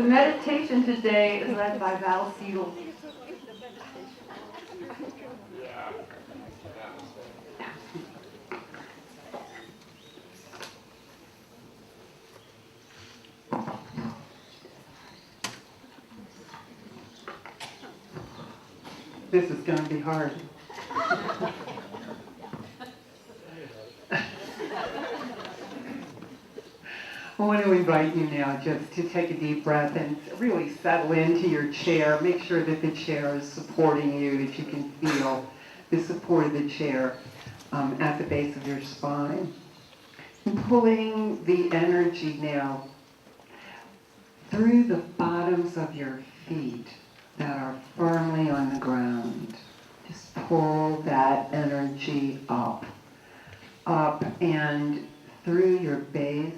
The meditation today is led by Val Siegel. This is going to be hard. I want to invite you now just to take a deep breath and really settle into your chair. Make sure that the chair is supporting you, that you can feel the support of the chair at the base of your spine. And pulling the energy now through the bottoms of your feet that are firmly on the ground. Just pull that energy up and through your base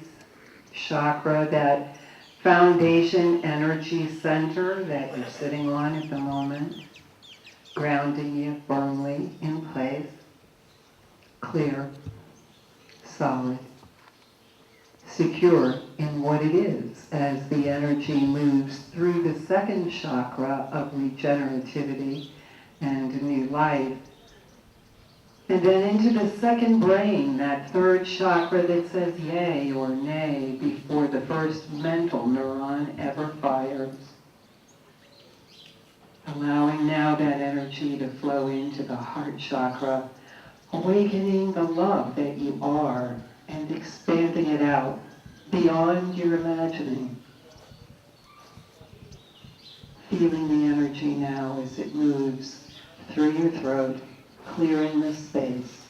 chakra, that foundation energy center that you're sitting on at the moment, grounding you firmly in place, clear, solid, secure in what it is as the energy moves through the second chakra of regenerativity and new life. And then into the second brain, that third chakra that says yay or nay before the first mental neuron ever fires. Allowing now that energy to flow into the heart chakra, awakening the love that you are and expanding it out beyond your imagining. Feeling the energy now as it moves through your throat, clearing the space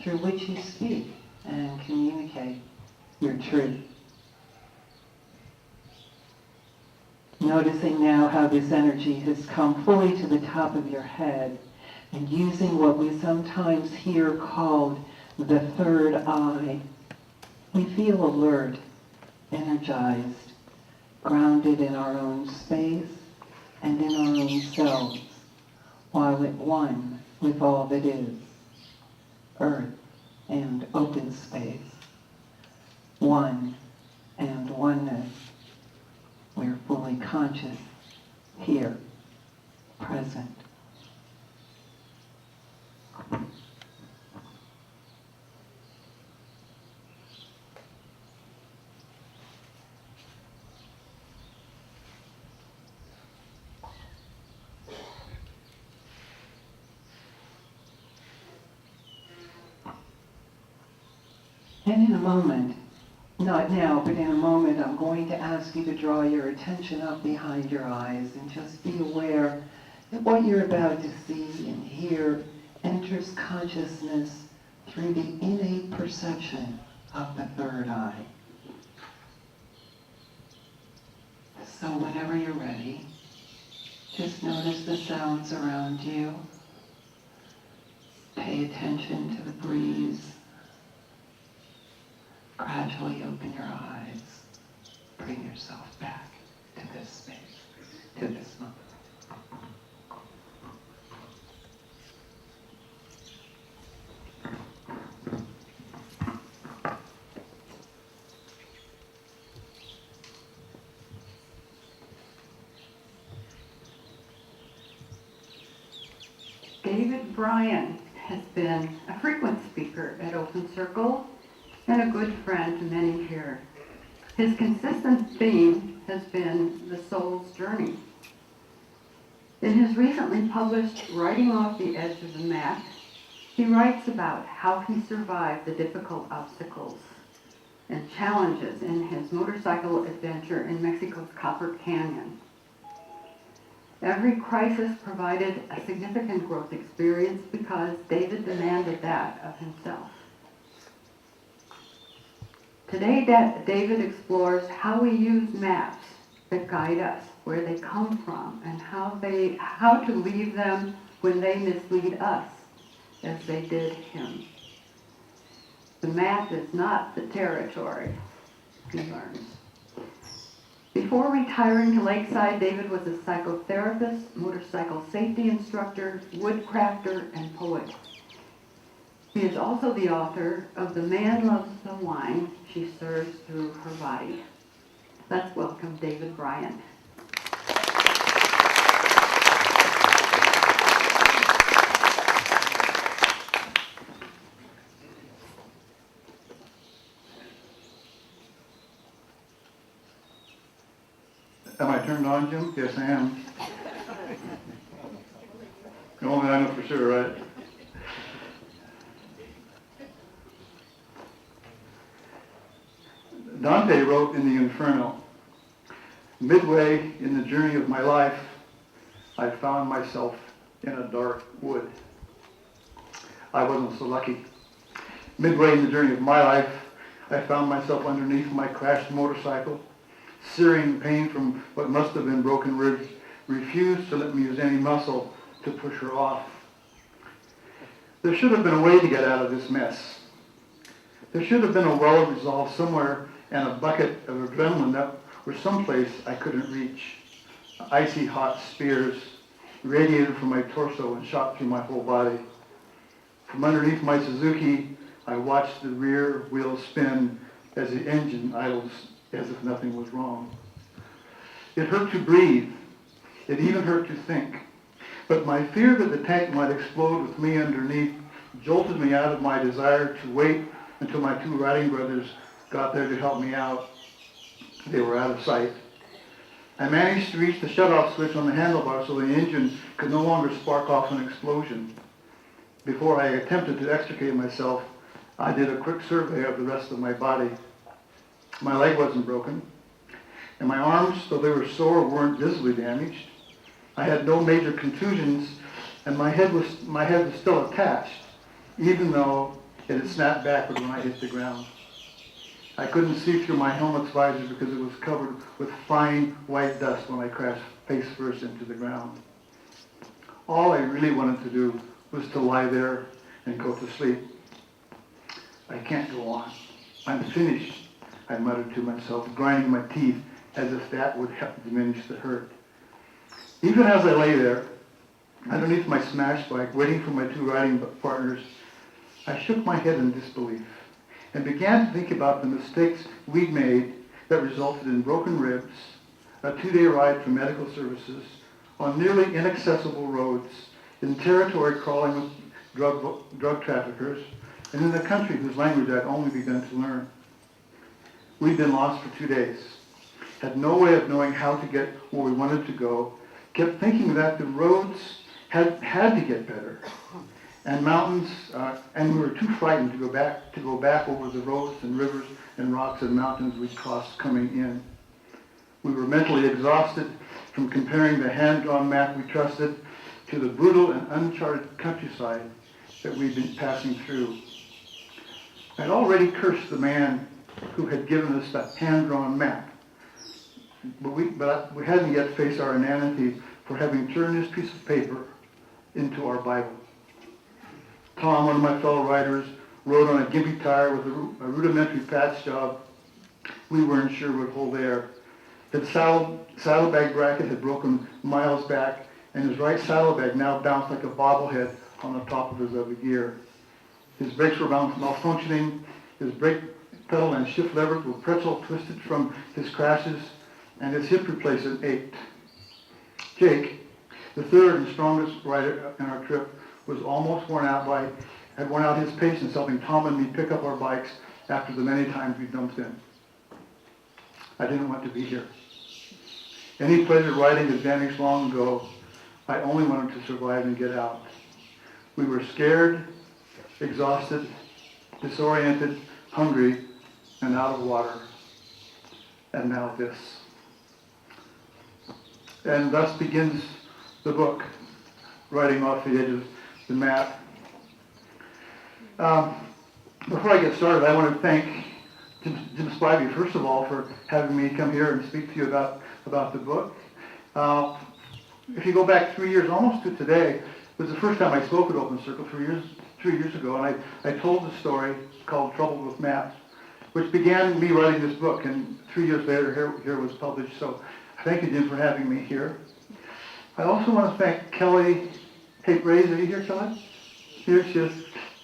through which you speak and communicate your truth. Noticing now how this energy has come fully to the top of your head and using what we sometimes hear called the third eye. We feel alert, energized, grounded in our own space and in our own selves, while at one with all that is, earth and open space, one and oneness. We're fully conscious, here, present. And in a moment, not now, but in a moment, I'm going to ask you to draw your attention up behind your eyes and just be aware that what you're about to see and hear enters consciousness through the innate perception of the third eye. So whenever you're ready, just notice the sounds around you. Pay attention to the breeze. Gradually open your eyes. Bring yourself back to this space, to this moment. David Bryen has been a frequent speaker at Open Circle and a good friend to many here. His consistent theme has been the soul's journey. In his recently published Writing Off the Edge of the Mat, he writes about how he survived the difficult obstacles and challenges in his motorcycle adventure in Mexico's Copper Canyon. Every crisis provided a significant growth experience because David demanded that of himself. Today, David explores how we use maps that guide us, where they come from, and how to leave them when they mislead us, as they did him. The map is not the territory, he learns. Before retiring to Lakeside, David was a psychotherapist, motorcycle safety instructor, woodcrafter, and poet. He is also the author of The Man Loves the Wine She Serves Through Her Body. Let's welcome David Bryen. Am I turned on, Jim? Yes, I am. Only I know for sure, right? Dante wrote in the Inferno, midway in the journey of my life, I found myself in a dark wood. I wasn't so lucky. Midway in the journey of my life, I found myself underneath my crashed motorcycle. Searing pain from what must have been broken ribs refused to let me use any muscle to push her off. There should have been a way to get out of this mess. There should have been a well of resolve somewhere and a bucket of adrenaline that was someplace I couldn't reach. Icy hot spears radiated from my torso and shot through my whole body. From underneath my Suzuki, I watched the rear wheel spin as the engine idles as if nothing was wrong. It hurt to breathe. It even hurt to think. But my fear that the tank might explode with me underneath jolted me out of my desire to wait until my two riding brothers got there to help me out. They were out of sight. I managed to reach the shut-off switch on the handlebar so the engine could no longer spark off an explosion. Before I attempted to extricate myself, I did a quick survey of the rest of my body. My leg wasn't broken, and my arms, though they were sore, weren't visibly damaged. I had no major contusions, and my head was still attached, even though it had snapped backward when I hit the ground. I couldn't see through my helmet's visor because it was covered with fine white dust when I crashed face first into the ground. All I really wanted to do was to lie there and go to sleep. I can't go on. I'm finished, I muttered to myself, grinding my teeth as if that would help diminish the hurt. Even as I lay there, underneath my smash bike, waiting for my two riding partners, I shook my head in disbelief and began to think about the mistakes we'd made that resulted in broken ribs, a 2-day ride for medical services, on nearly inaccessible roads, in territory crawling with drug traffickers, and in a country whose language I'd only begun to learn. We'd been lost for 2 days, had no way of knowing how to get where we wanted to go, kept thinking that the roads had to get better, and mountains, and we were too frightened to go back over the roads and rivers and rocks and mountains we'd crossed coming in. We were mentally exhausted from comparing the hand-drawn map we trusted to the brutal and uncharted countryside that we'd been passing through. I'd already cursed the man who had given us that hand-drawn map, but we hadn't yet faced our inanity for having turned this piece of paper into our Bible. Tom, one of my fellow riders, rode on a gimpy tire with a rudimentary patch job we weren't sure would hold air. His saddlebag bracket had broken miles back, and his right saddlebag now bounced like a bobblehead on the top of his other gear. His brakes were malfunctioning, his brake pedal and shift levers were pretzel twisted from his crashes, and his hip replacement ached. Jake, the third and strongest rider in our trip, was almost had worn out his patience helping Tom and me pick up our bikes after the many times we dumped in. I didn't want to be here. Any pleasure riding had vanished long ago. I only wanted to survive and get out. We were scared, exhausted, disoriented, hungry, and out of water. And now this. And thus begins the book, writing off the edge of the map. Before I get started, I want to thank Jim Spivey, first of all, for having me come here and speak to you about the book. If you go back 3 years, almost to today, it was the first time I spoke at Open Circle 3 years ago, and I told the story called Trouble with Maps, which began me writing this book, and 3 years later, here it was published. So thank you, Jim, for having me here. I also want to thank Kelly. Hey, Ray, are you here, Kelly? Here she is.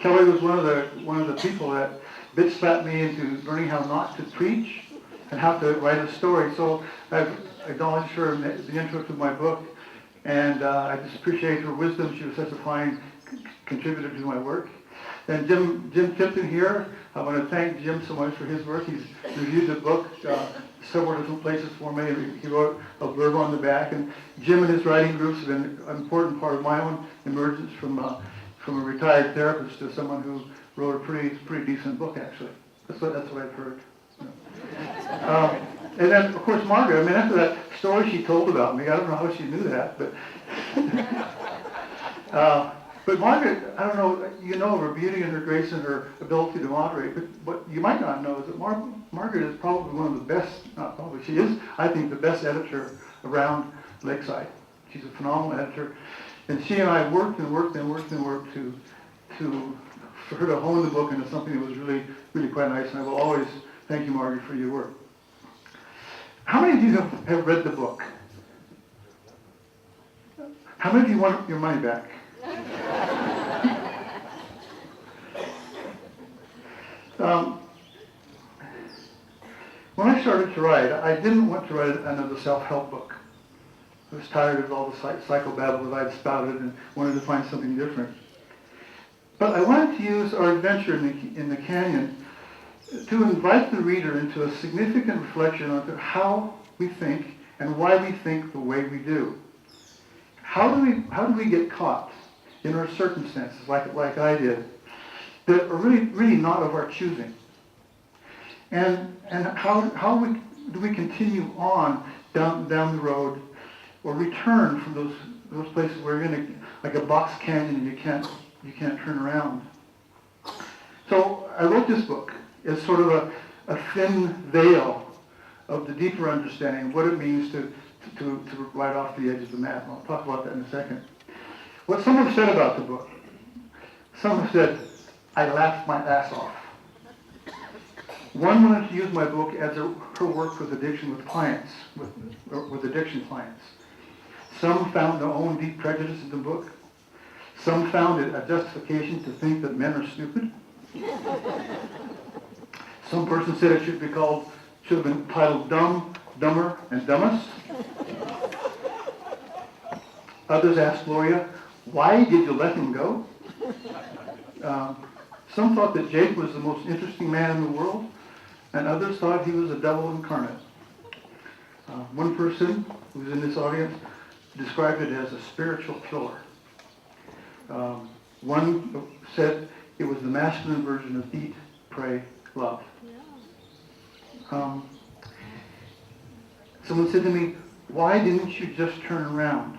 Kelly was one of the people that bitch slapped me into learning how not to preach and how to write a story. So I've acknowledged her in the intro to my book, and I just appreciate her wisdom. She was such a fine contributor to my work. And Jim Tipton here, I want to thank Jim so much for his work. He's reviewed the book several different places for me. He wrote a blurb on the back, and Jim and his writing groups have been an important part of my own emergence from a retired therapist to someone who wrote a pretty decent book, actually. That's what I've heard. And then, of course, Margaret. I mean, after that story she told about me, I don't know how she knew that, but Margaret, I don't know, you know her beauty and her grace and her ability to moderate, but what you might not know is that Margaret is probably one of the best, not probably, she is, I think, the best editor around Lakeside. She's a phenomenal editor. And she and I worked for her to hone the book into something that was really, really quite nice, and I will always thank you, Margaret, for your work. How many of you have read the book? How many of you want your money back? When I started to write, I didn't want to write another self-help book. I was tired of all the psychobabble that I'd spouted and wanted to find something different. But I wanted to use our adventure in the canyon to invite the reader into a significant reflection on how we think and why we think the way we do. How do we get caught in our circumstances, like I did, that are really not of our choosing? And how do we continue on down the road, or return from those places where you're in like a box canyon and you can't turn around? So I wrote this book as sort of a thin veil of the deeper understanding of what it means to ride off the edge of the map. I'll talk about that in a second. What some have said about the book, some have said, I laughed my ass off. One wanted to use my book as her work with addiction with clients, with addiction clients. Some found their own deep prejudice in the book. Some found it a justification to think that men are stupid. Some person said it should have been titled Dumb, Dumber, and Dumbest. Others asked Gloria, why did you let him go? Some thought that Jake was the most interesting man in the world, and others thought he was a devil incarnate. One person who was in this audience described it as a spiritual killer. One said it was the masculine version of eat, pray, love. Someone said to me, why didn't you just turn around?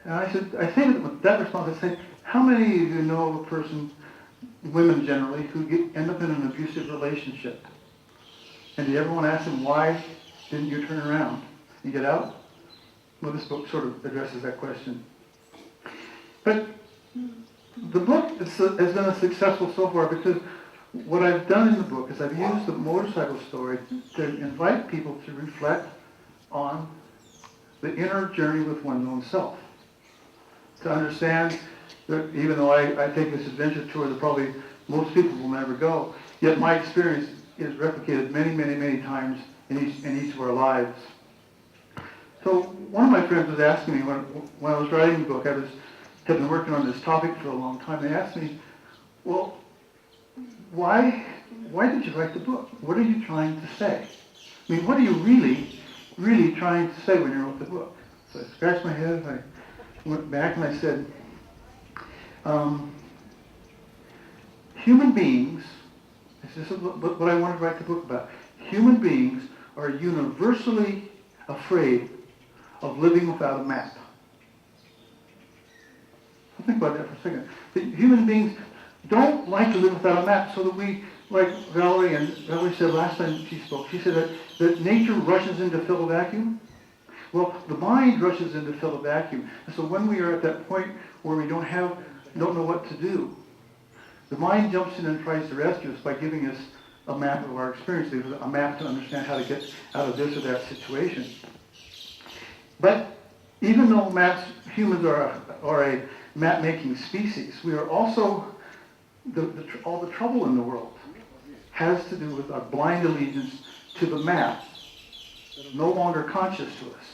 And I say with that response, I say, how many of you know of a person, women generally, who end up in an abusive relationship? And do you ever want to ask them, why didn't you turn around and get out? Well, this book sort of addresses that question. But the book has been successful so far because what I've done in the book is I've used the motorcycle story to invite people to reflect on the inner journey with one's own self. To understand that even though I take this adventure tour that probably most people will never go, yet my experience is replicated many, many, many times in each of our lives. So one of my friends was asking me when I was writing the book, I had been working on this topic for a long time. They asked me, well, why did you write the book? What are you trying to say? I mean, what are you really trying to say when you wrote the book? So I scratched my head, I went back and I said, human beings, this is what I wanted to write the book about. Human beings are universally afraid of living without a map. So think about that for a second. The human beings don't like to live without a map, so that we, like Valerie said last time she spoke, she said that nature rushes in to fill a vacuum. Well, the mind rushes in to fill a vacuum. And so when we are at that point where we don't know what to do, the mind jumps in and tries to rescue us by giving us a map of our experience, a map to understand how to get out of this or that situation. But even though humans are a map-making species, we are also all the trouble in the world has to do with our blind allegiance to the map that are no longer conscious to us.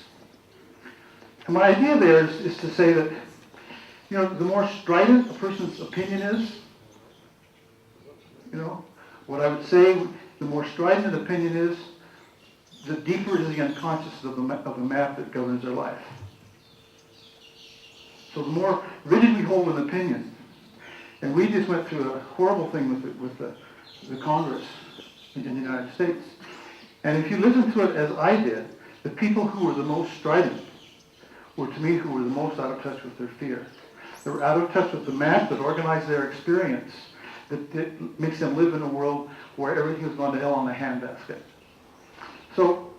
And my idea there is to say that, the more strident a person's opinion is, what I would say, the more strident an opinion is, the deeper is the unconscious of the map that governs their life. So the more rigid we hold an opinion, and we just went through a horrible thing with the Congress in the United States. And if you listen to it as I did, the people who were the most strident were, to me, who were the most out of touch with their fear. They were out of touch with the map that organized their experience, that makes them live in a world where everything has gone to hell on a handbasket. So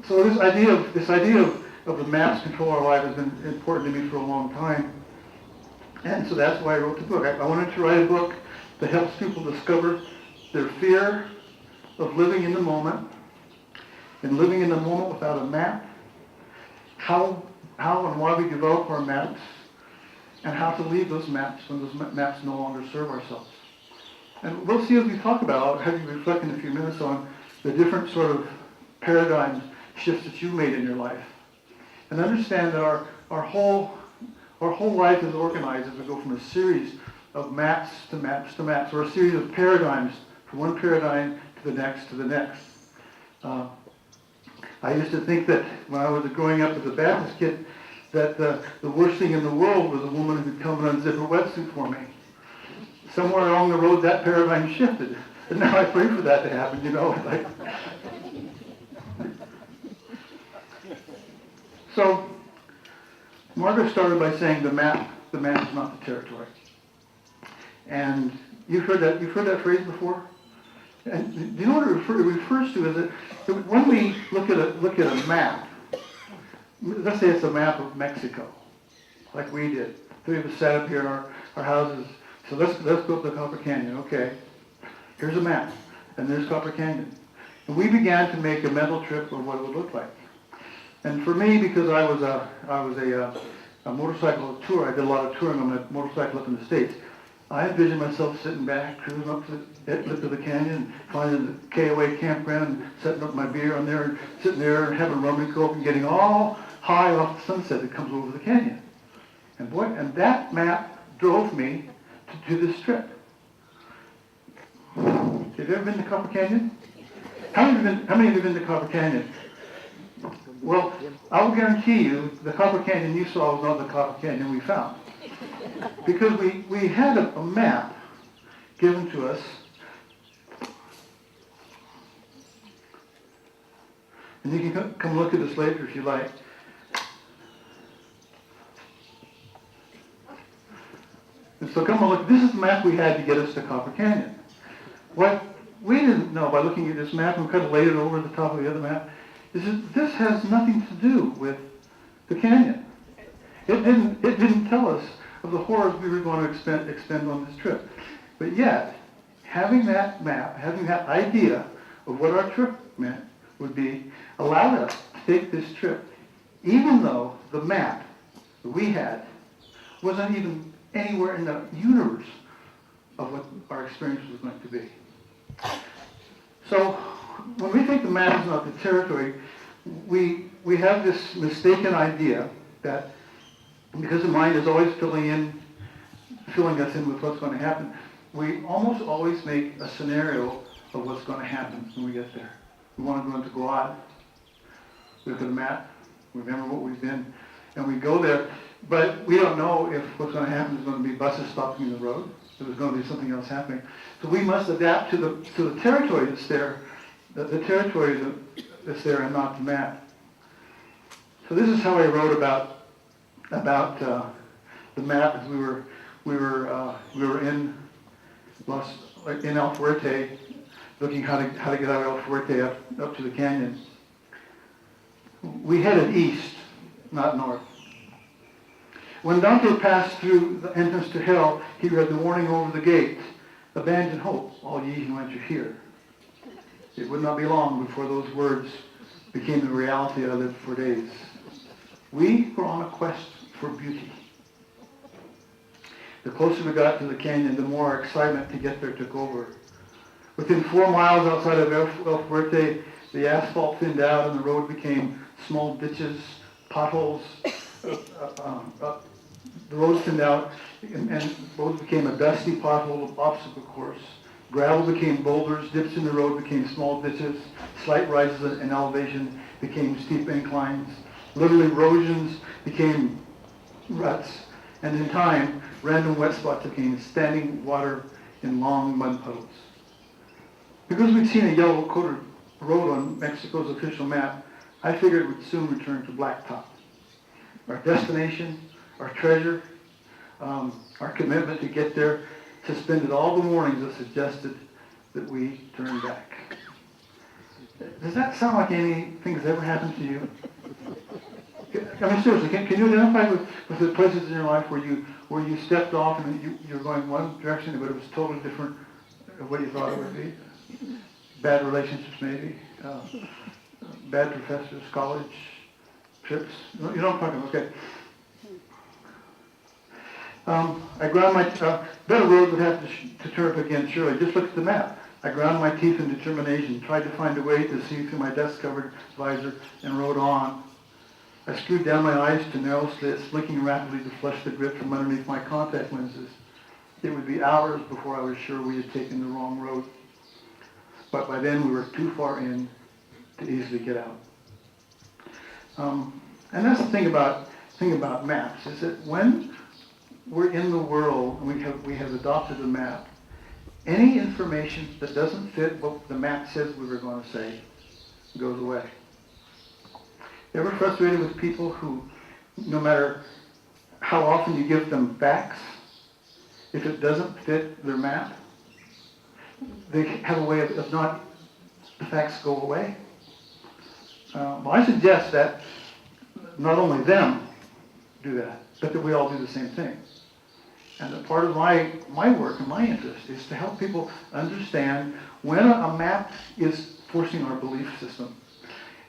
this idea of the maps control our life has been important to me for a long time. And so that's why I wrote the book. I wanted to write a book that helps people discover their fear of living in the moment, and living in the moment without a map, how and why we develop our maps, and how to leave those maps when those maps no longer serve ourselves. And we'll see as we talk about, I'll have you reflect in a few minutes on the different sort of paradigm shifts that you've made in your life. And understand that our whole life is organized as we go from a series of maps to maps to maps, or a series of paradigms, from one paradigm to the next to the next. I used to think that when I was growing up as a Baptist kid, that the worst thing in the world was a woman who would come and unzip her wetsuit for me. Somewhere along the road, that paradigm shifted. And now I pray for that to happen, So, Margaret started by saying the map is not the territory. And you've heard that phrase before? And do you know what it refers to? Is that when we look at a map, let's say it's a map of Mexico, like we did. Three of us sat up here in our houses. So let's go up the Copper Canyon. Okay, here's a map, and there's Copper Canyon. And we began to make a mental trip of what it would look like. And for me, because I was a motorcycle tour, I did a lot of touring on my motorcycle up in the States. I envisioned myself sitting back, cruising up to the lip of the canyon, finding the KOA campground, and setting up my beer on there, and sitting there and having rum and coke and getting all high off the sunset that comes over the canyon. And that map drove me to do this trip. Have you ever been to Copper Canyon? How many have you been to Copper Canyon? Well, I will guarantee you the Copper Canyon you saw was not the Copper Canyon we found. Because we had a map given to us, and you can come look at this later if you like. And so come on look, this is the map we had to get us to Copper Canyon. What we didn't know by looking at this map, and we kind of laid it over the top of the other map, is that this has nothing to do with the canyon. It didn't tell us of the horrors we were going to expend on this trip. But yet, having that map, having that idea of what our trip meant would be, allowed us to take this trip, even though the map that we had wasn't even anywhere in the universe of what our experience was going to be. So, when we think the map is not the territory, we have this mistaken idea that because the mind is always filling us in with what's going to happen, we almost always make a scenario of what's going to happen when we get there. We want to go into God, look at the map, remember what we've been, and we go there, but we don't know if what's going to happen is going to be buses stopping in the road, if there's going to be something else happening. So we must adapt to the territory that's there, the territory that's there and not the map. So this is how I wrote about the map as we were in El Fuerte, looking how to get out of El Fuerte up to the canyon. We headed east, not north. When Dante passed through the entrance to hell, he read the warning over the gate: "Abandon hope, all ye who enter here." It would not be long before those words became the reality I lived for days. We were on a quest for beauty. The closer we got to the canyon, the more our excitement to get there took over. Within 4 miles outside of El Fuerte, the asphalt thinned out and the road became small ditches, potholes. The road thinned out and roads became a dusty pothole obstacle course. Gravel became boulders, dips in the road became small ditches, slight rises in elevation became steep inclines. Little erosions became ruts, and in time, random wet spots became standing water in long mud puddles. Because we'd seen a yellow-coated road on Mexico's official map, I figured it would soon return to blacktop. Our destination, our treasure, our commitment to get there, suspended all the warnings that suggested that we turn back. Does that sound like anything that's ever happened to you? I mean, seriously, can you identify with the places in your life where you stepped off and you're going one direction, but it was totally different of what you thought it would be? Bad relationships, maybe. Bad professors, college trips. You know what I'm talking about? Okay. I ground my better road would have to turn up again. Surely, just look at the map. I ground my teeth in determination, tried to find a way to see through my dust-covered visor, and rode on. I screwed down my eyes to narrow slits, blinking rapidly to flush the grit from underneath my contact lenses. It would be hours before I was sure we had taken the wrong road. But by then we were too far in to easily get out. And that's the thing about maps, is that when we're in the world and we have adopted a map, any information that doesn't fit what the map says we were going to say goes away. Ever frustrated with people who, no matter how often you give them facts, if it doesn't fit their map, they have a way of not, the facts go away? Well, I suggest that not only them do that, but that we all do the same thing. And that part of my work and my interest is to help people understand when a map is forcing our belief system,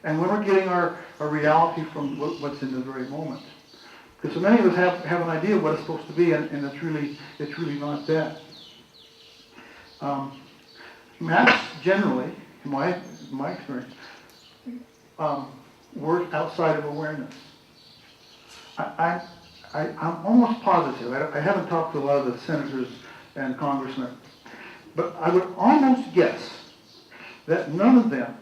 and when we're getting our reality from what's in the very moment. Because so many of us have an idea of what it's supposed to be, and it's really not that. Maps generally, in my experience, work outside of awareness. I'm almost positive, I haven't talked to a lot of the senators and congressmen, but I would almost guess that none of them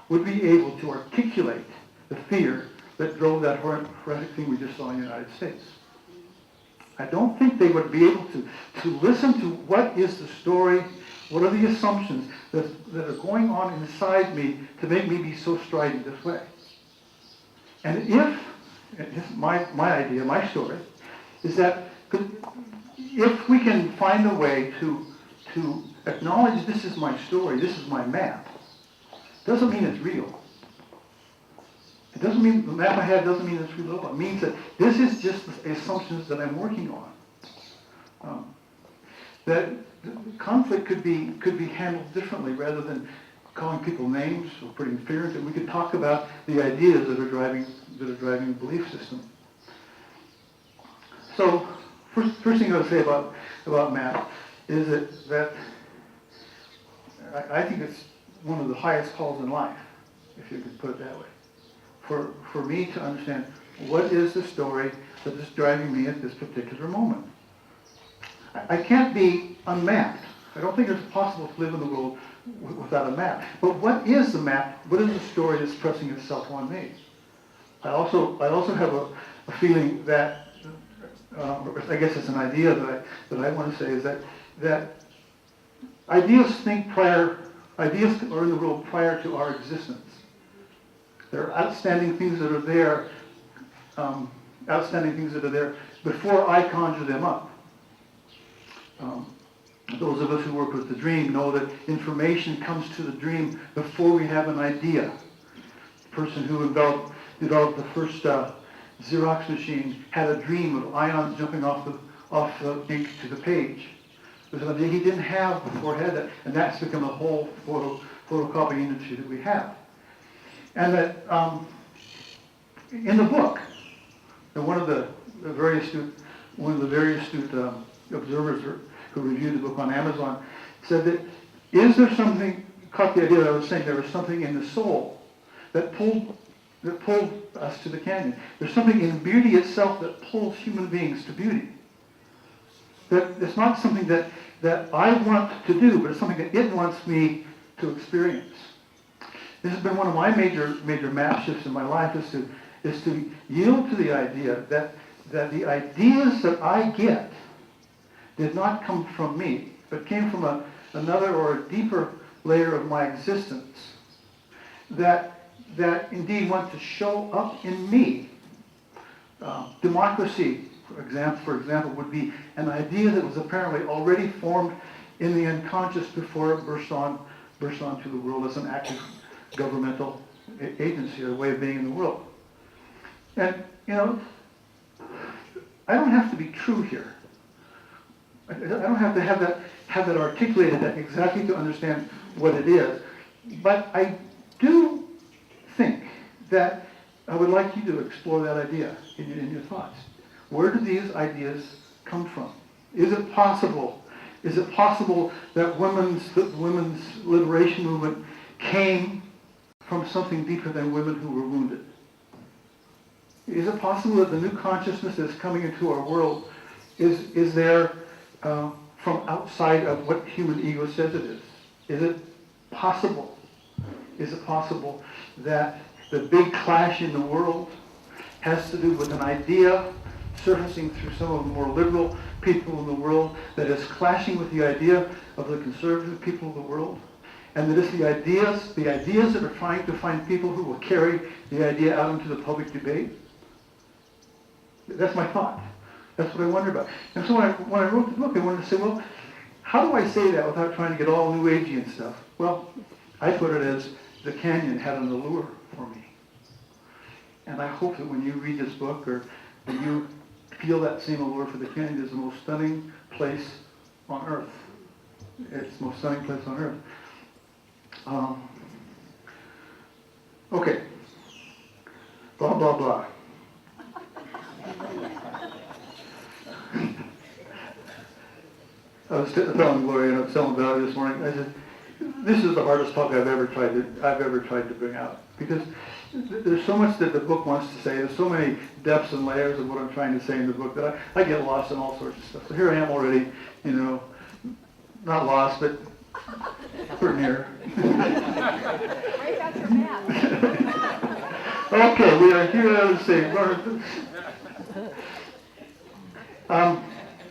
would be able to articulate the fear that drove that horrific thing we just saw in the United States. I don't think they would be able to listen to what is the story, what are the assumptions that are going on inside me to make me be so strident this way. And if my idea, my story, is that if we can find a way to acknowledge this is my story, this is my map, doesn't mean it's real. It doesn't mean the map I have doesn't mean it's real. It means that this is just the assumptions that I'm working on. That conflict could be handled differently rather than calling people names or putting fear into it. We could talk about the ideas that are driving the belief system. So, first thing I would say about map is that I think it's one of the highest calls in life, if you could put it that way. For me to understand what is the story that is driving me at this particular moment. I can't be unmapped. I don't think it's possible to live in the world without a map. But what is the map? What is the story that's pressing itself on me? I also have a feeling that, I guess it's an idea that I want to say, is that ideas are in the world prior to our existence. There are outstanding things that are there, before I conjure them up. Those of us who work with the dream know that information comes to the dream before we have an idea. The person who developed the first Xerox machine had a dream of ions jumping off the ink to the page. It was an idea he didn't have before he had that, and that's become a whole photocopying industry that we have. And that in the book, one of the very astute observers who reviewed the book on Amazon said that Is there something, caught the idea that I was saying, there was something in the soul that pulled us to the canyon. There's something in beauty itself that pulls human beings to beauty. That it's not something that I want to do, but it's something that it wants me to experience. This has been one of my major map shifts in my life, is to yield to the idea that the ideas that I get did not come from me, but came from another or a deeper layer of my existence that indeed want to show up in me. Democracy, for example, would be an idea that was apparently already formed in the unconscious before it burst onto the world as an active governmental agency, or a way of being in the world. And, I don't have to be true here. I don't have to have that articulated that exactly to understand what it is. But I do think that I would like you to explore that idea in your thoughts. Where do these ideas come from? Is it possible that the women's liberation movement came from something deeper than women who were wounded? Is it possible that the new consciousness that's coming into our world is there from outside of what human ego says it is? Is it possible? Is it possible that the big clash in the world has to do with an idea surfacing through some of the more liberal people in the world that is clashing with the idea of the conservative people of the world? And that it's the ideas that are trying to find people who will carry the idea out into the public debate? That's my thought. That's what I wonder about. And so when I wrote the book, I wanted to say, well, how do I say that without trying to get all new agey and stuff? Well, I put it as the canyon had an allure for me. And I hope that when you read this book, or when you feel that same allure for the canyon, is the most stunning place on earth. It's the most stunning place on earth. Okay. Blah, blah, blah. I was telling Gloria, and I was telling Valerie this morning, I said, this is the hardest talk I've ever tried to bring out. Because there's so much that the book wants to say. There's so many depths and layers of what I'm trying to say in the book that I get lost in all sorts of stuff. So here I am already, not lost, but pretty near. Break out your map. Okay, we are here to say,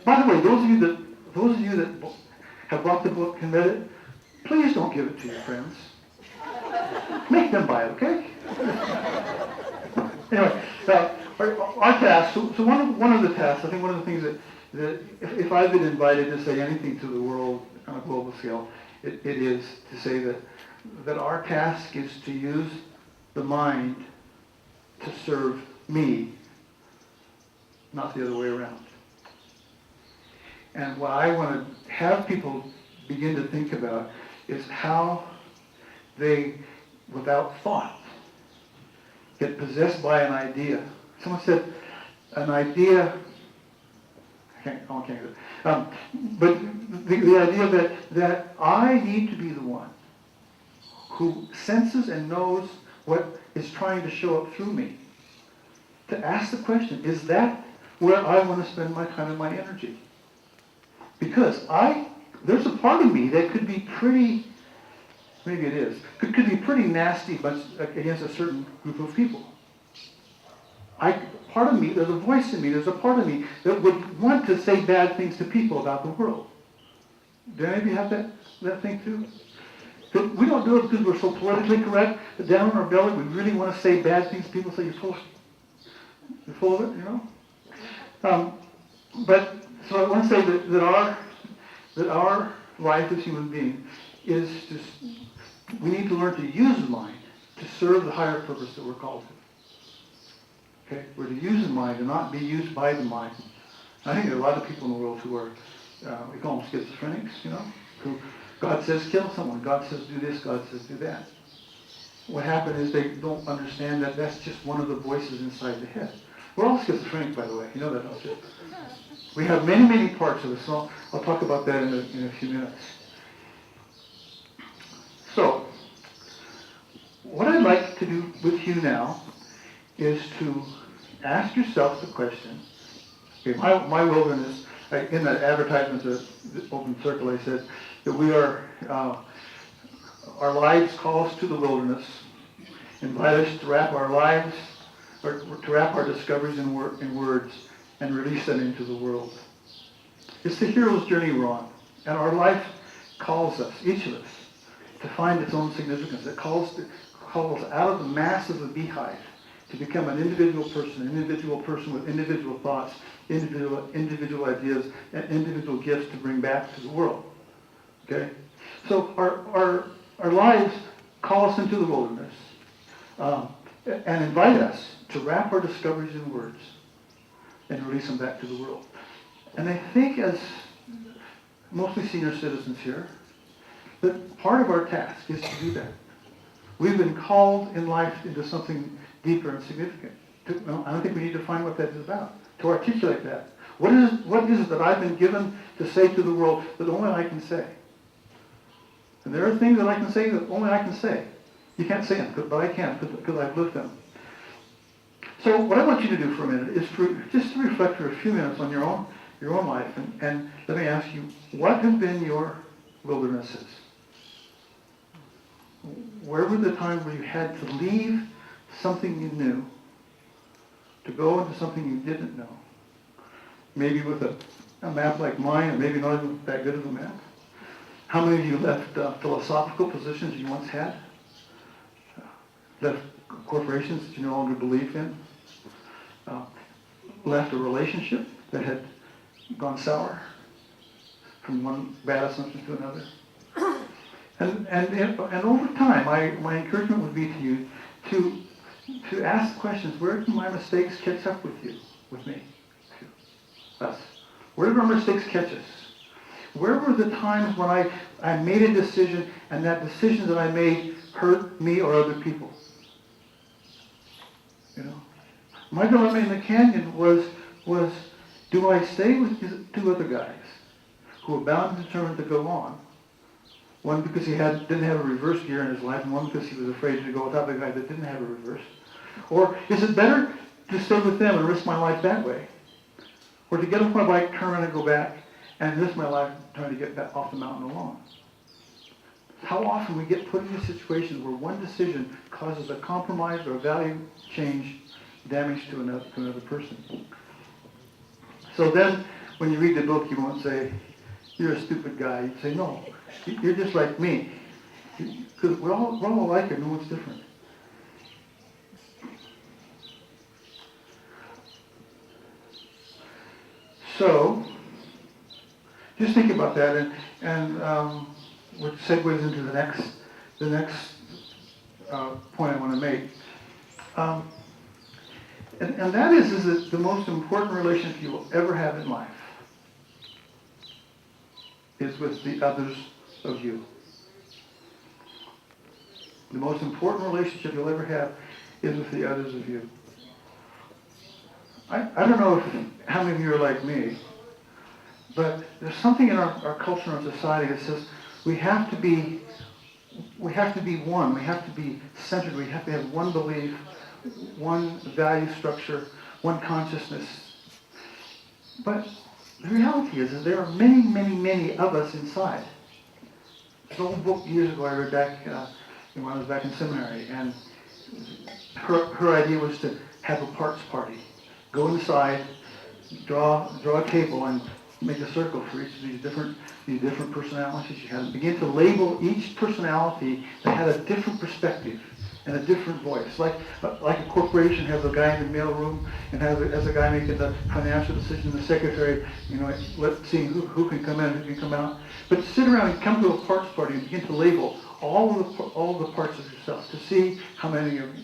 by the way, those of you that have bought the book and read it, please don't give it to your friends. Make them buy it, okay? Anyway, our task. So one of the tasks, I think one of the things that if I've been invited to say anything to the world on a global scale, it is to say that our task is to use the mind to serve me, not the other way around. And what I want to have people begin to think about is how they, without thought, get possessed by an idea. Someone said an idea, I can't get it. But the idea that I need to be the one who senses and knows what is trying to show up through me. To ask the question, is that where I want to spend my time and my energy? Because there's a part of me that could be pretty, maybe it is, could be pretty nasty against a certain group of people. Part of me, there's a voice in me, there's a part of me that would want to say bad things to people about the world. Do any of you have that thing too? That we don't do it because we're so politically correct, but down in our belly we really want to say bad things. People say you're full of it, But so I want to say that our life as human beings is just, we need to learn to use the mind to serve the higher purpose that we're called to. Okay, we're to use the mind and not be used by the mind. I think there are a lot of people in the world who are, we call them schizophrenics, who God says kill someone, God says do this, God says do that. What happened is they don't understand that that's just one of the voices inside the head. We're all schizophrenic, by the way. You know that, don't you? We have many, many parts of us. So I'll talk about that in a few minutes. So, what I'd like to do with you now is to ask yourself the question, okay, my wilderness, in that advertisement, the Open Circle, I said that we are, our lives call us to the wilderness, invite us to wrap our lives, or to wrap our discoveries in words and release them into the world. It's the hero's journey we're on, and our life calls us, each of us, to find its own significance. It calls out of the mass of the beehive to become an individual person with individual thoughts, individual ideas, and individual gifts to bring back to the world. Okay? So our lives call us into the wilderness and invite us to wrap our discoveries in words and release them back to the world. And I think, as mostly senior citizens here, that part of our task is to do that. We've been called in life into something deeper and significant. I don't think we need to find what that is about, to articulate that. What is it that I've been given to say to the world that only I can say? And there are things that I can say that only I can say. You can't say them, but I can, because I've lived them. So what I want you to do for a minute is just to reflect for a few minutes on your own life, and let me ask you, what have been your wildernesses? Where were the times where you had to leave something you knew to go into something you didn't know? Maybe with a map like mine, and maybe not even that good of a map. How many of you left philosophical positions you once had? Left corporations that you no longer believe in? Left a relationship that had gone sour from one bad assumption to another? And over time, my encouragement would be to you to ask questions. Where did my mistakes catch up with me, us? Where did our mistakes catch us? Where were the times when I made a decision, and that decision that I made hurt me or other people? You know, my dilemma in the canyon was do I stay with these two other guys who were bound and determined to go on? One because he didn't have a reverse gear in his life, and one because he was afraid to go without the guy that didn't have a reverse. Or is it better to stay with them and risk my life that way? Or to get off my bike, turn around and go back, and risk my life trying to get back off the mountain alone? How often we get put in situations where one decision causes a compromise or a value change, damage to another person. So then, when you read the book, you won't say, "You're a stupid guy." You say, "No, you're just like me." Because we're all alike here, no one's different. So, just think about that, and which segues into the next point I want to make. And that is that the most important relationship you will ever have in life is with the others of you. The most important relationship you'll ever have is with the others of you. I don't know how many of you are like me, but there's something in our culture and society that says we have to be one, we have to be centered, we have to have one belief, one value structure, one consciousness. But the reality is there are many, many, many of us inside. There's an old book years ago I read back when I was back in seminary, and her idea was to have a parts party. Go inside, draw a table, and make a circle for each of these different personalities you have. Begin to label each personality that had a different perspective and a different voice. Like a corporation has a guy in the mailroom and has a guy making the financial decision, the secretary, let's see who can come in, who can come out. But sit around and come to a parts party and begin to label all of the parts of yourself to see how many of you.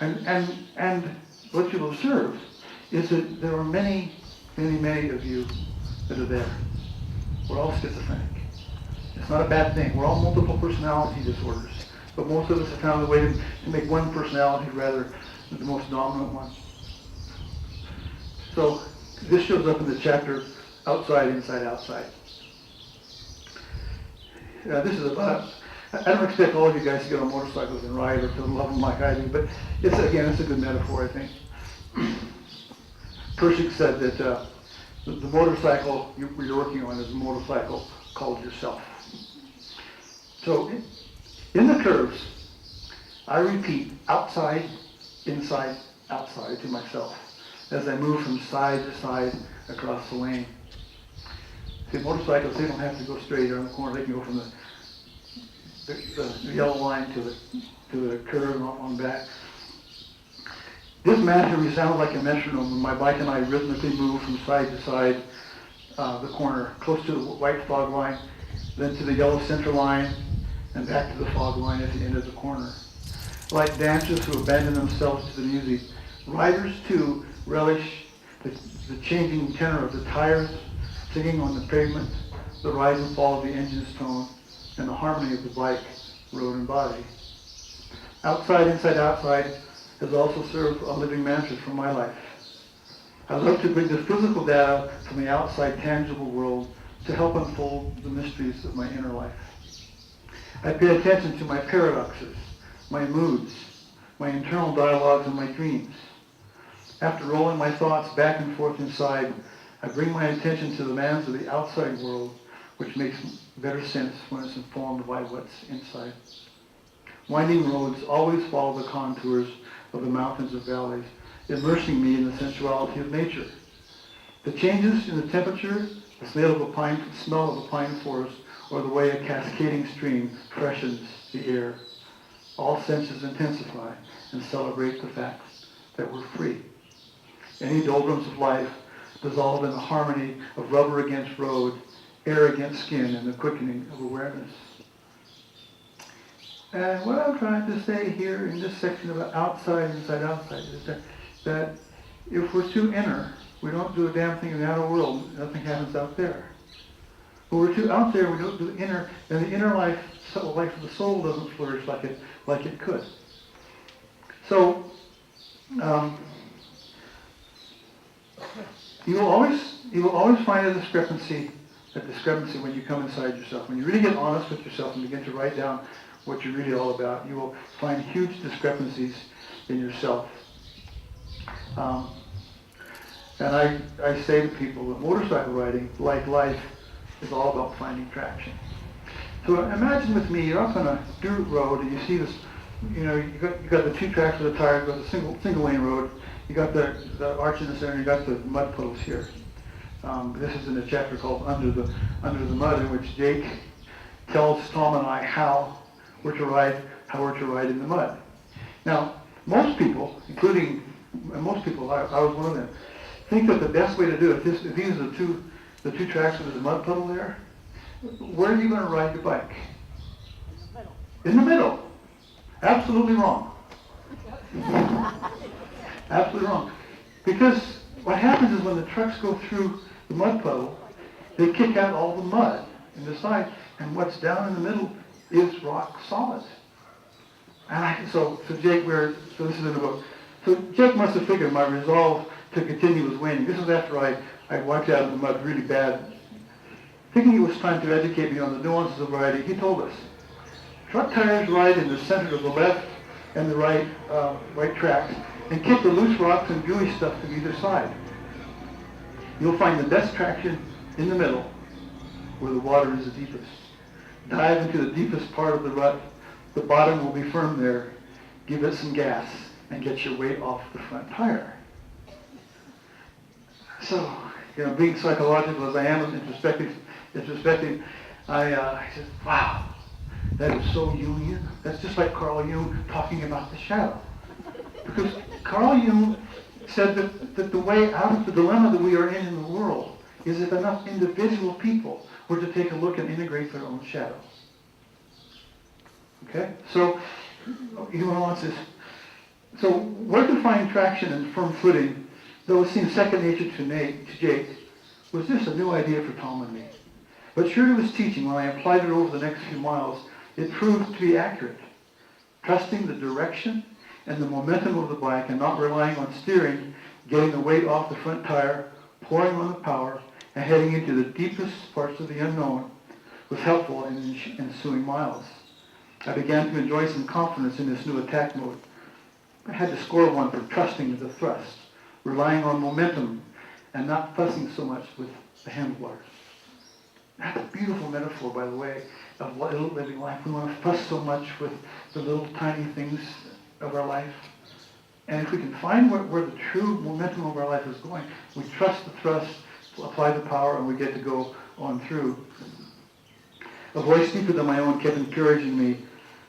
And what you'll observe is that there are many, many, many of you that are there. We're all schizophrenic. It's not a bad thing. We're all multiple personality disorders. But most of us have found a way to make one personality rather than the most dominant one. So this shows up in the chapter Outside, Inside, Outside. This is about I don't expect all of you guys to get on motorcycles and ride or to love them like I do, but it's a good metaphor, I think. Pershing said that the motorcycle you're working on is a motorcycle called yourself. So in the curves, I repeat outside, inside, outside to myself as I move from side to side across the lane. See, motorcycles, they don't have to go straight around the corner. They can go from the yellow line to the curve and on back. This mantra resounded like a metronome when my bike and I rhythmically moved from side to side, the corner, close to the white fog line, then to the yellow center line, and back to the fog line at the end of the corner. Like dancers who abandon themselves to the music, riders too relish the changing tenor of the tires, singing on the pavement, the rise and fall of the engine's tone, and the harmony of the bike, road, and body. Outside, inside, outside has also served a living mantra for my life. I love to bring the physical data from the outside tangible world to help unfold the mysteries of my inner life. I pay attention to my paradoxes, my moods, my internal dialogues, and my dreams. After rolling my thoughts back and forth inside, I bring my attention to the demands of the outside world, which makes better sense when it's informed by what's inside. Winding roads always follow the contours of the mountains and valleys, immersing me in the sensuality of nature. The changes in the temperature, the smell of a pine forest, or the way a cascading stream freshens the air. All senses intensify and celebrate the fact that we're free. Any doldrums of life dissolve in the harmony of rubber against road, air against skin, and the quickening of awareness. And what I'm trying to say here in this section about outside, inside, outside is that if we're too inner, we don't do a damn thing in the outer world, nothing happens out there. When we're too out there, we don't do the inner, and the inner life of the soul doesn't flourish like it could. So, you will always find a discrepancy when you come inside yourself. When you really get honest with yourself and begin to write down what you're really all about, you will find huge discrepancies in yourself. And I say to people that motorcycle riding, like life, is all about finding traction. So imagine with me, you're up on a dirt road and you see this, you got the two tracks of the tires, you got the single lane road, you got the arch in the center, you got the mud puddles here. This is in a chapter called Under the Mud, in which Jake tells Tom and I how we're to ride in the mud. Now, most people, I was one of them, think that the best way to do it, if these are the two tracks with the mud puddle there, where are you going to ride your bike? In the middle. Absolutely wrong. Absolutely wrong. Because what happens is when the trucks go through the mud puddle, they kick out all the mud in the side, and what's down in the middle is rock solid. And so Jake, so this is in the book. So Jake must have figured my resolve to continue was waning. This is after I wiped out in the mud really bad. Thinking it was time to educate me on the nuances of riding, he told us, truck tires ride in the center of the left and the right tracks and kick the loose rocks and gooey stuff to either side. You'll find the best traction in the middle, where the water is the deepest. Dive into the deepest part of the rut. The bottom will be firm there. Give it some gas and get your weight off the front tire. So, being psychological as I am, introspecting, I said, wow, that is so Jungian. That's just like Carl Jung talking about the shadow. Because Carl Jung said that the way out of the dilemma that we are in the world is if enough individual people were to take a look and integrate their own shadow. Okay? So, so where to find traction and firm footing, though it seemed second nature to Jake, was just a new idea for Tom and me. But sure to his teaching, when I applied it over the next few miles, it proved to be accurate. Trusting the direction and the momentum of the bike and not relying on steering, getting the weight off the front tire, pouring on the power, and heading into the deepest parts of the unknown was helpful in ensuing miles. I began to enjoy some confidence in this new attack mode. I had to score one for trusting the thrust, relying on momentum, and not fussing so much with the handlebars. That's a beautiful metaphor, by the way, of living life. We want to fuss so much with the little tiny things of our life. And if we can find where the true momentum of our life is going, we trust the thrust, apply the power, and we get to go on through. A voice deeper than my own kept encouraging me.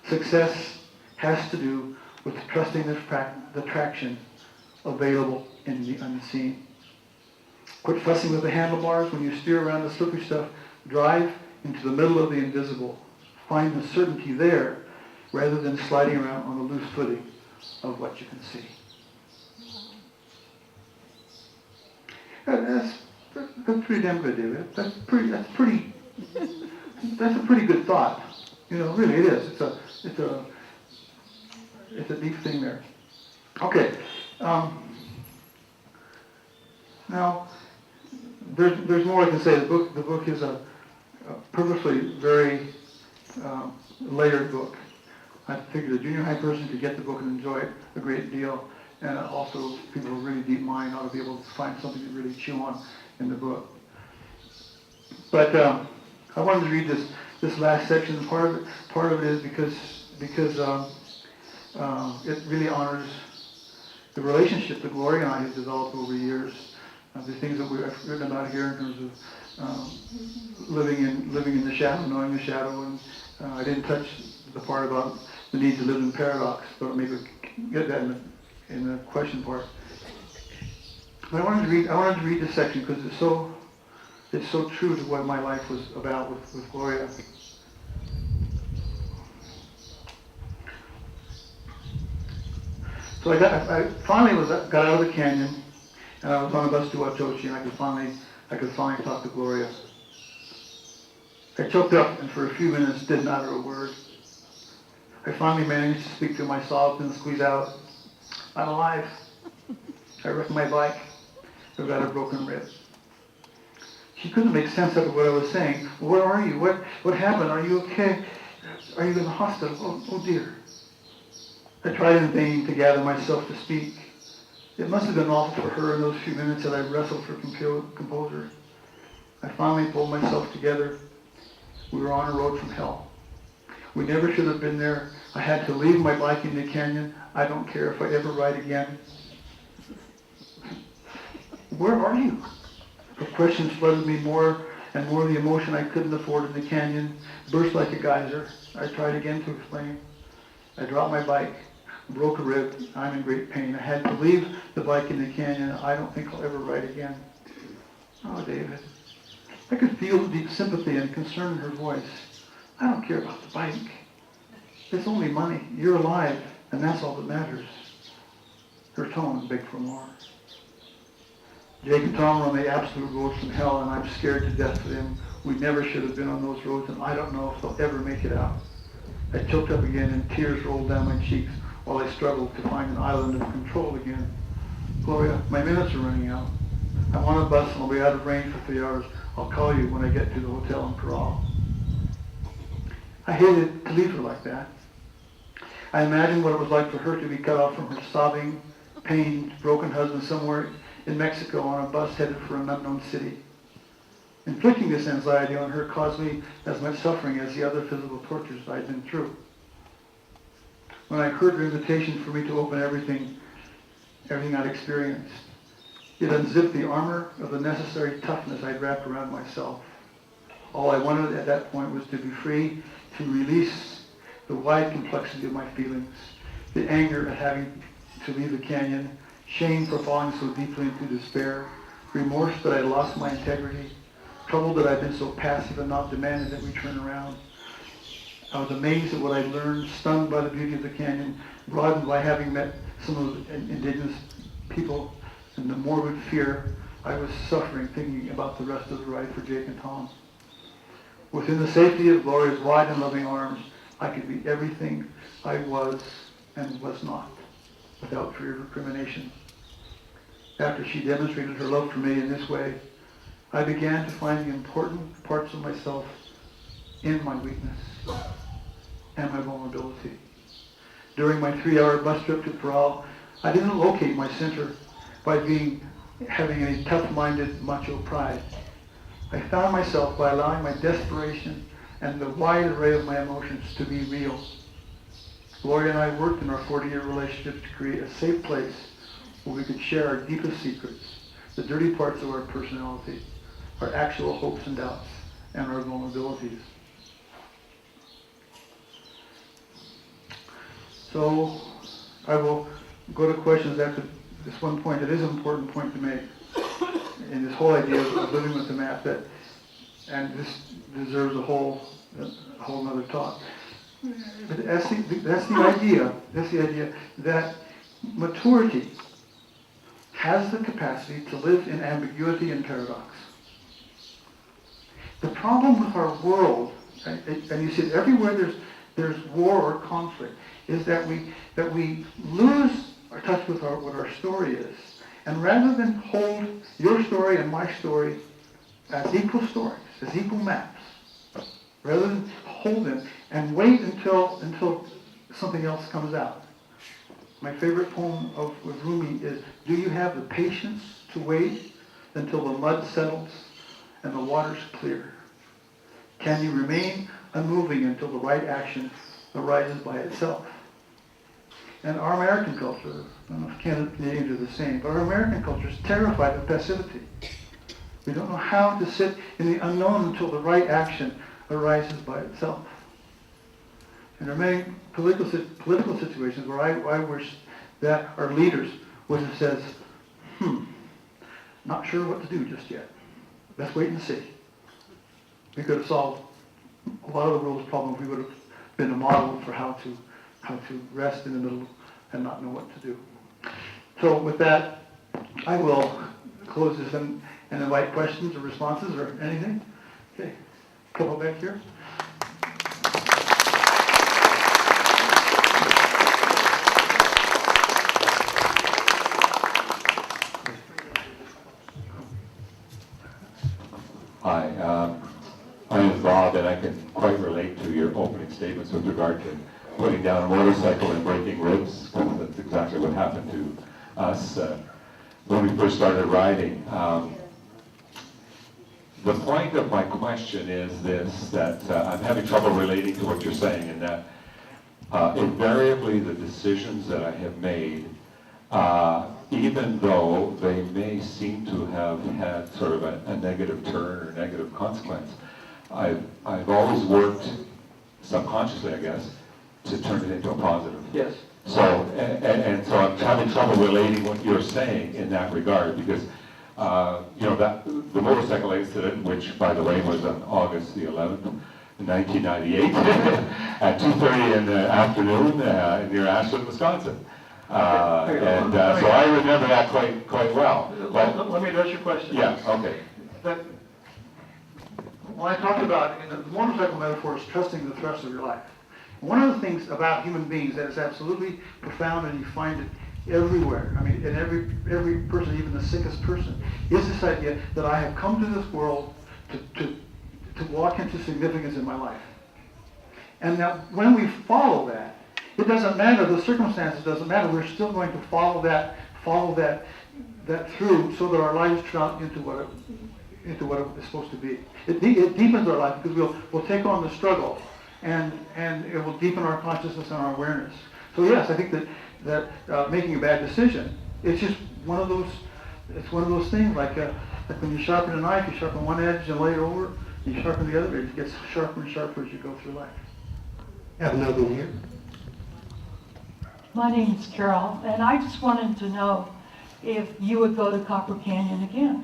Success has to do with trusting the traction available in the unseen. Quit fussing with the handlebars. When you steer around the slippery stuff, drive into the middle of the invisible. Find the certainty there rather than sliding around on the loose footing of what you can see. That's pretty damn good, David. That's a pretty good thought. You know, really it is. It's a deep thing there. Okay. Now, there's more I can say. The book is a purposely very layered book. I figured a junior high person could get the book and enjoy it a great deal, and also people with really deep mind ought to be able to find something to really chew on in the book. But I wanted to read this last section. Part of it is because it really honors the relationship that Gloria and I have developed over the years. The things that we've written about here in terms of living in the shadow, knowing the shadow, and I didn't touch the part about the need to live in paradox, but maybe get that in the question part. But I wanted to read this section because it's so true to what my life was about with Gloria. So I finally got out of the canyon, and I was on a bus to Wauchochi, and I could finally talk to Gloria. I choked up and for a few minutes didn't utter a word. I finally managed to speak to my sobs and squeeze out, "I'm alive. I wrecked my bike. I've got a broken rib." She couldn't make sense out of what I was saying. "Where are you? What happened? Are you okay? Are you in the hospital? Oh dear." I tried in vain to gather myself to speak. It must have been awful for her in those few minutes that I wrestled for composure. I finally pulled myself together. We were on a road from hell. We never should have been there. I had to leave my bike in the canyon. I don't care if I ever ride again. "Where are you?" Her questions flooded me more and more. The emotion I couldn't afford in the canyon burst like a geyser. I tried again to explain. I dropped my bike, broke a rib. I'm in great pain. I had to leave the bike in the canyon. I don't think I'll ever ride again. "Oh, David." I could feel the deep sympathy and concern in her voice. "I don't care about the bike. It's only money. You're alive, and that's all that matters." Her tone begged for more. Jake and Tom were on the absolute roads from hell, and I'm scared to death for them. We never should have been on those roads, and I don't know if they'll ever make it out. I choked up again, and tears rolled down my cheeks while I struggled to find an island of control again. "Gloria, my minutes are running out. I'm on a bus, and I'll be out of range for 3 hours. I'll call you when I get to the hotel in Corral." I hated to leave her like that. I imagined what it was like for her to be cut off from her sobbing, pained, broken husband somewhere in Mexico on a bus headed for an unknown city. Inflicting this anxiety on her caused me as much suffering as the other physical tortures I had been through. When I heard her invitation for me to open everything I'd experienced, it unzipped the armor of the necessary toughness I'd wrapped around myself. All I wanted at that point was to be free, to release the wide complexity of my feelings, the anger at having to leave the canyon, shame for falling so deeply into despair, remorse that I lost my integrity, trouble that I'd been so passive and not demanded that we turn around. I was amazed at what I'd learned, stunned by the beauty of the canyon, broadened by having met some of the indigenous people, and the morbid fear I was suffering thinking about the rest of the ride for Jake and Tom. Within the safety of Gloria's wide and loving arms, I could be everything I was and was not, without fear of recrimination. After she demonstrated her love for me in this way, I began to find the important parts of myself in my weakness. and my vulnerability. During my 3-hour bus trip to Paral, I didn't locate my center by having a tough-minded macho pride. I found myself by allowing my desperation and the wide array of my emotions to be real. Gloria and I worked in our 40-year relationship to create a safe place where we could share our deepest secrets, the dirty parts of our personality, our actual hopes and doubts, and our vulnerabilities. So I will go to questions after this one point. It is an important point to make in this whole idea of living with the map, and this deserves a whole nother talk. But that's the idea that maturity has the capacity to live in ambiguity and paradox. The problem with our world, and you see it everywhere there's war or conflict, is that we lose our touch with what our story is. And rather than hold your story and my story as equal stories, as equal maps, rather than hold them and wait until something else comes out. My favorite poem of Rumi is, do you have the patience to wait until the mud settles and the waters clear? Can you remain unmoving until the right action arises by itself? And our American culture, I don't know if Canadians are the same, but our American culture is terrified of passivity. We don't know how to sit in the unknown until the right action arises by itself. And there are many political situations where I wish that our leaders would have said, not sure what to do just yet. Let's wait and see. We could have solved a lot of the world's problems. We would have been a model for how to rest in the middle and not know what to do. So with that, I will close this and invite questions or responses or anything. Okay, couple back here. Hi, my name is Bob, and I can quite relate to your opening statements with regard to putting down a motorcycle and breaking ribs, because that's exactly what happened to us when we first started riding. The point of my question is this, that I'm having trouble relating to what you're saying, in that invariably the decisions that I have made, even though they may seem to have had sort of a negative turn or negative consequence, I've always worked, subconsciously I guess, to turn it into a positive. Yes. So, and so I'm having trouble relating what you're saying in that regard, because that the motorcycle incident, which by the way was on August the 11th, 1998, at 2:30 in the afternoon near Ashland, Wisconsin. So I remember that quite well. But, let me address your question. yeah, okay. When I talked about, the motorcycle metaphor is trusting the thrust of your life. One of the things about human beings that is absolutely profound, and you find it everywhere, I mean, in every person, even the sickest person, is this idea that I have come to this world to walk into significance in my life. And now, when we follow that, it doesn't matter, the circumstances doesn't matter, we're still going to follow that through, so that our lives turn out into what it's supposed to be. It deepens our life, because we'll take on the struggle, and it will deepen our consciousness and our awareness. So yes, I think that making a bad decision, it's just one of those things, like when you sharpen a knife, you sharpen one edge and lay it over, you sharpen the other edge, it gets sharper and sharper as you go through life. Have another one here. My name is Carol, and I just wanted to know if you would go to Copper Canyon again.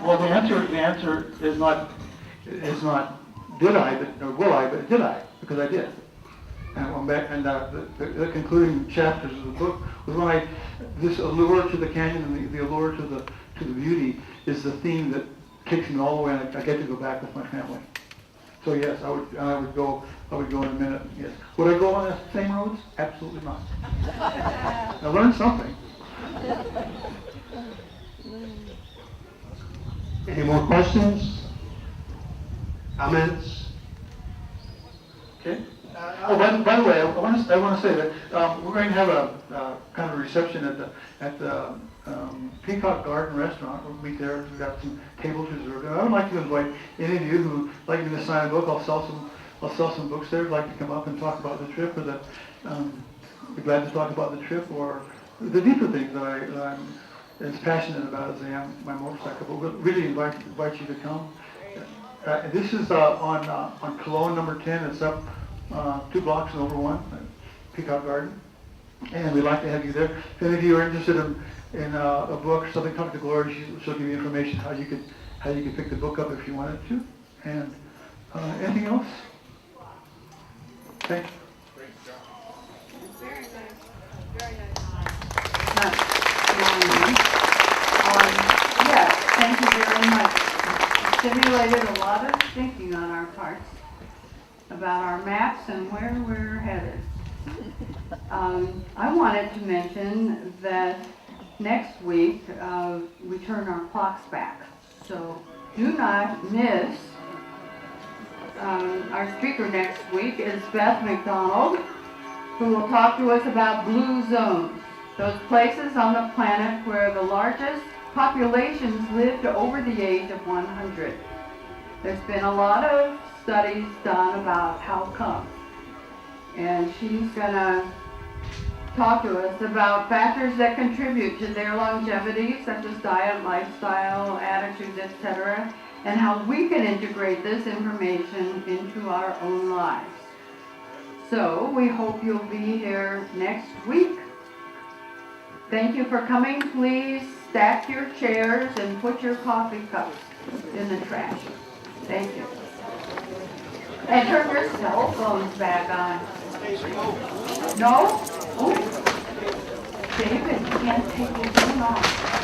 Well, the answer is not did I, or will I, but did I, because I did. And went back, and the concluding chapters of the book was when this allure to the canyon and the allure to the beauty is the theme that takes me all the way, and I get to go back with my family. So yes, I would go in a minute. Yes. Would I go on the same roads? Absolutely not. I learned something. Any more questions? Comments? Okay. By the way, I want to say that we're going to have a kind of a reception at the Peacock Garden Restaurant. We'll meet there. We've got some tables reserved. And I would like to invite any of you who like me to sign a book. I'll sell some books there. If you'd like to come up and talk about the trip, or be glad to talk about the trip or the deeper things that I'm as passionate about as I am my motorcycle. But we'll really invite you to come. This is on Cologne number 10. It's up 2 blocks and over 1, Peacock Garden. And we'd like to have you there. If any of you are interested in a book or something, come to Gloria. She'll give you information how you could pick the book up if you wanted to. And anything else? Thank you. Very nice. Very nice. Yes, thank you very much. It stimulated a lot of thinking on our parts about our maps and where we're headed. I wanted to mention that next week we turn our clocks back. So do not miss. Our speaker next week is Beth McDonald, who will talk to us about blue zones, those places on the planet where the largest populations lived over the age of 100. There's been a lot of studies done about how come. And she's going to talk to us about factors that contribute to their longevity, such as diet, lifestyle, attitudes, etc., and how we can integrate this information into our own lives. So we hope you'll be here next week. Thank you for coming. Please stack your chairs and put your coffee cups in the trash. Thank you. And turn your cell phones back on. No? Oh. David, you can't take your phone off.